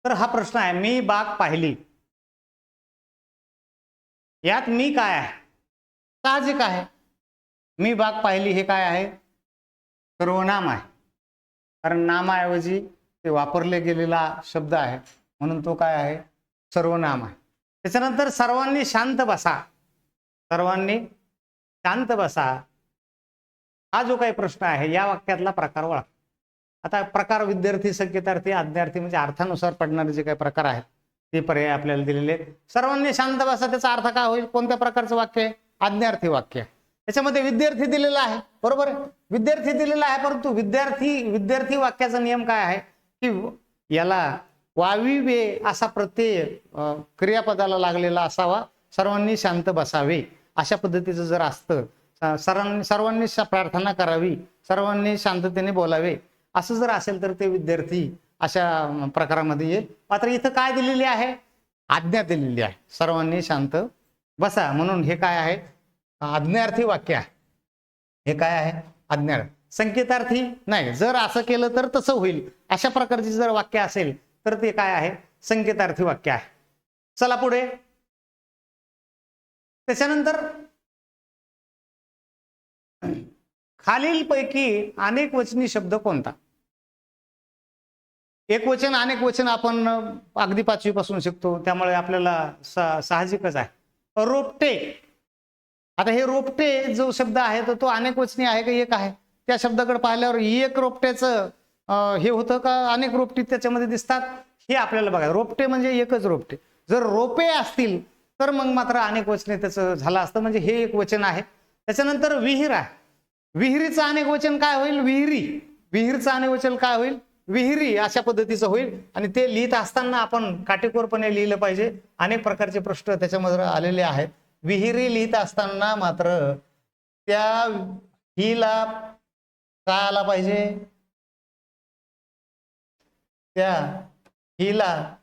तर हा प्रश्न आहे, मी बाग पाहिली, यात मी काय आहे? साहजिक आहे, मी बाग पाहिली हे काय आहे? सर्वनाम आहे, कारण नामाऐवजी ते वापरले गेलेला शब्द आहे म्हणून तो काय आहे? सर्वनाम आहे. त्याच्यानंतर सर्वांनी शांत बसा, सर्वांनी शांत बसा हा जो काही प्रश्न आहे या वाक्यातला प्रकार ओळखा. आता प्रकार विद्यार्थी, संकेतार्थी, आज्ञार्थी म्हणजे अर्थानुसार पडणारे जे काही प्रकार आहेत ते पर्याय आपल्याला दिलेले आहेत. सर्वांनी शांत बसा त्याचा अर्थ काय होईल? कोणत्या प्रकारचं वाक्य आहे? आज्ञार्थी वाक्य आहे. त्याच्यामध्ये विद्यार्थी दिलेला आहे, बरोबर आहे, विद्यार्थी दिलेला आहे, परंतु विद्यार्थी वाक्याचा नियम काय आहे की याला वावी वे असा प्रत्यय क्रियापदाला लागलेला असावा. सर्वांनी शांत बसावे अशा पद्धतीचं जर असतं, सर्वांनी प्रार्थना करावी, सर्वांनी शांततेने बोलावे असं जर असेल तर ते विद्यार्थी अशा प्रकारामध्ये येईल. मात्र इथं काय दिलेली आहे? आज्ञा दिलेली आहे, सर्वांनी शांत बसा, म्हणून हे काय आहे? आज्ञार्थी वाक्य आहे. हे काय आहे? आज्ञा. संकेतार्थी नाही, जर असं केलं तर तसं होईल अशा प्रकारची जर वाक्य असेल तर ते काय आहे? संकेतार्थी वाक्य आहे. चला पुढे. त्याच्यानंतर खालीलपैकी अनेक वचनी शब्द कोणता? एक वचन अनेक वचन आपण अगदी 5वी पासून शिकतो, त्यामुळे आपल्याला साहजिकच आहे. रोपटे. आता हे रोपटे जो शब्द आहे तो अनेक वचनी आहे का एक आहे? त्या शब्दाकडे पाहिल्यावर एक रोपट्याचं हे होतं का अनेक रोपटी त्याच्यामध्ये दिसतात हे आपल्याला बघायचं. रोपटे म्हणजे एकच रोपटे. जर रोपे असतील तर मग मात्र अनेक वचने त्याचं झालं असतं, म्हणजे हे एक वचन आहे. त्याच्यानंतर विहीर आहे. विहिरीचं अनेक वचन काय होईल? विहिरी. विहीरचं अनेक वचन काय होईल? विहिरी अशा पद्धतीचं होईल. आणि ते लिहित असताना आपण काटेकोरपणे लिहिलं पाहिजे. अनेक प्रकारचे प्रश्न त्याच्यामध्ये आलेले आहेत. विहिरी लिहित असताना मात्र त्या हिला काय आला पाहिजे? त्या हिला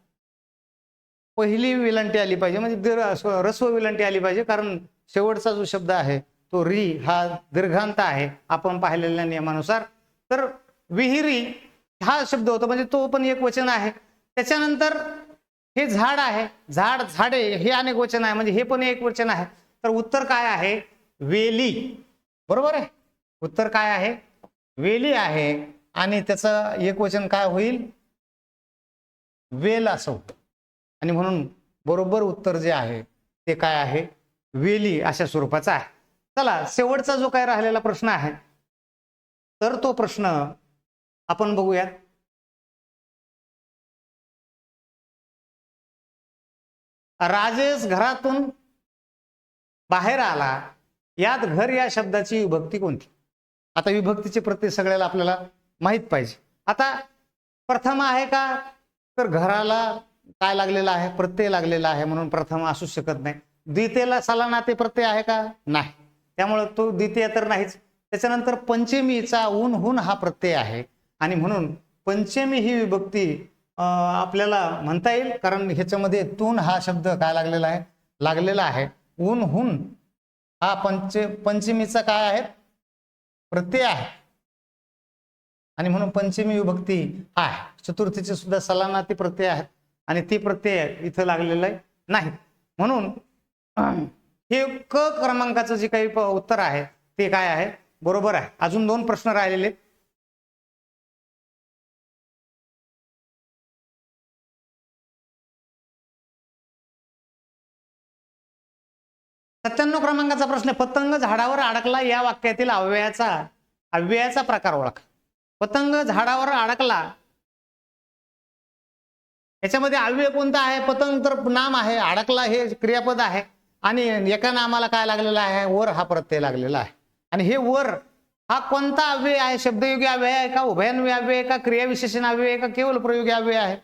पहिली विलंटी आली पाहिजे, म्हणजे रस्व विलंटी आली पाहिजे, कारण शेवटचा जो शब्द आहे तो री हा दीर्घांत आहे आपण पाहिलेल्या नियमानुसार. तर विहिरी हा शब्द होता, म्हणजे तो पण एक वचन आहे. त्याच्यानंतर हे झाड आहे, झाड, झाडे हे अनेक वचन आहे, म्हणजे हे पण एक वचन आहे. तर उत्तर काय आहे? वेली. बरोबर आहे, उत्तर काय आहे? वेली आहे. आणि त्याचं एक वचन काय होईल? वेल असं होतं. आणि म्हणून बरोबर उत्तर जे आहे ते काय आहे? वेली अशा स्वरूपाचा आहे. चला शेवटचा जो काय राहिलेला प्रश्न आहे तर तो प्रश्न आपण बघूयात. राजेश घरातून बाहेर आला, यात घर या शब्दाची विभक्ती कोणती? आता विभक्तीचे प्रत्यय सगळ्याला आपल्याला माहित पाहिजे. आता प्रथम आहे का? तर घराला काय लागलेला आहे? प्रत्यय लागलेला आहे, म्हणून प्रथम असू शकत नाही. द्वितीयला सलानाते प्रत्यय आहे का? नाही, त्यामुळे तो द्वितीय तर नाहीच. त्याच्यानंतर पंचमीचा ऊन हुन हा प्रत्यय आहे आणि म्हणून पंचमी ही विभक्ती आपल्याला म्हणता येईल, कारण ह्याच्यामध्ये तून हा शब्द काय लागलेला आहे? लागलेला आहे. ऊन हुन हा पंचमीचा काय आहे? प्रत्यय आहे आणि म्हणून पंचमी विभक्ती आहे. चतुर्थीचे सुद्धा सलानाती प्रत्यय आहेत आणि ती प्रत्यय इथं लागलेलं नाही. म्हणून हे क क्रमांकाचं जे काही उत्तर आहे ते काय आहे? बरोबर आहे. अजून 2 प्रश्न राहिलेले. सत्त्याण्णव क्रमांकाचा प्रश्न, पतंग झाडावर अडकला या वाक्यातील अव्ययाचा प्रकार ओळखा. पतंग झाडावर अडकला याच्यामध्ये अव्यय कोणता आहे? पतंग तर नाम आहे, अडकला हे क्रियापद आहे आणि एका नामाला काय लागलेला आहे? वर हा प्रत्यय लागलेला आहे. आणि हे वर हा कोणता अव्यय आहे? शब्दयोगी अव्यय आहे का? उभयान्वयी अव्यय आहे का? क्रियाविशेषण अव्यय आहे का? केवळ प्रयोगी अव्यय आहे?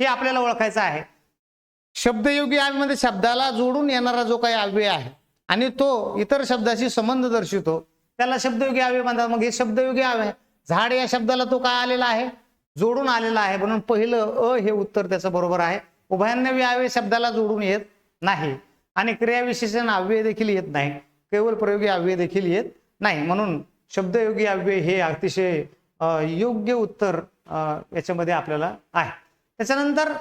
हे आपल्याला ओळखायचं आहे. शब्दयोगी अव्यय मध्ये शब्दाला जोडून येणारा जो काही अव्यय आहे आणि तो इतर शब्दाशी संबंध दर्शवतो त्याला शब्दयोगी अव्यय म्हणतात. मग हे शब्दयोगी अव्यय, झाड या शब्दाला तो काय आलेला आहे? जोडून आलेला आहे, म्हणून पहिलं हे उत्तर त्याचं बरोबर आहे. उभयान्वयी अव्यय शब्दाला जोडून येत नाही आणि क्रियाविशेषण अव्यय देखील येत नाही, केवळ प्रयोगी अव्यय देखील येत नाही, म्हणून शब्दयोगी अव्यय हे अतिशय योग्य उत्तर याच्यामध्ये आपल्याला आहे. त्याच्यानंतर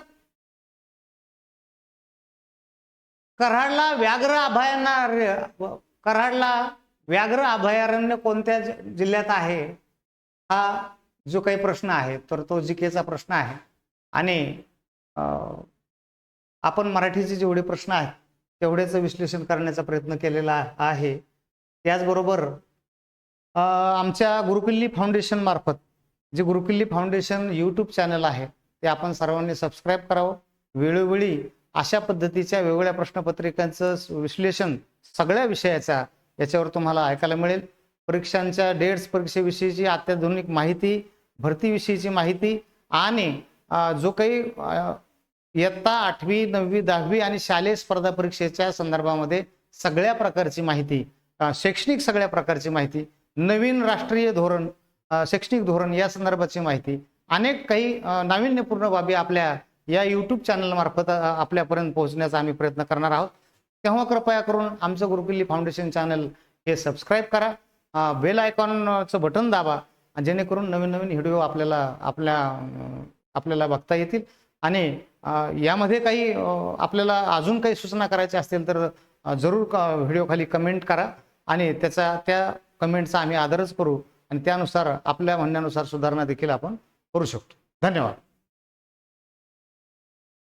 कराडला व्याघ्र अभयारण्य कोणत्या जिल्ह्यात आहे, हा जो काही प्रश्न आहे तर तो जीकेचा प्रश्न आहे. आणि आपण मराठीचे जेवढे प्रश्न आहेत तेवढेच विश्लेषण करण्याचा प्रयत्न केलेला आहे. त्याचबरोबर आमच्या गुरुकिल्ली फाउंडेशन मार्फत जे गुरुकिल्ली फाउंडेशन यूट्यूब चॅनल आहे ते आपण सर्वांनी सबस्क्राईब करावं. वेळोवेळी अशा पद्धतीच्या वेगवेगळ्या प्रश्नपत्रिकांचं विश्लेषण सगळ्या विषयाचा याच्यावर तुम्हाला ऐकायला मिळेल. परीक्षांच्या डेट्स, परीक्षेविषयीची अत्याधुनिक माहिती, भरतीविषयीची माहिती आणि जो काही इयत्ता 8वी 9वी 10वी आणि शालेय स्पर्धा परीक्षेच्या संदर्भामध्ये सगळ्या प्रकारची माहिती, शैक्षणिक सगळ्या प्रकारची माहिती, नवीन राष्ट्रीय धोरण, शैक्षणिक धोरण या संदर्भाची माहिती, अनेक काही नाविन्यपूर्ण बाबी आपल्या या यूट्यूब चॅनल मार्फत आपल्यापर्यंत पोहोचण्याचा आम्ही प्रयत्न करणार आहोत. तेव्हा कृपया करून आमचं गुरुकिल्ली फाउंडेशन चॅनल हे सबस्क्राईब करा, बेल आयकॉनचं बटन दाबा, जेणेकरून नवीन नवीन व्हिडिओ आपल्याला बघता येतील. आणि यामध्ये काही आपल्याला अजून काही सूचना करायच्या असतील तर जरूर व्हिडिओ खाली कमेंट करा आणि त्या कमेंटचा आम्ही आदरच करू आणि त्यानुसार आपल्या म्हणण्यानुसार सुधारणा देखील आपण करू शकतो. धन्यवाद.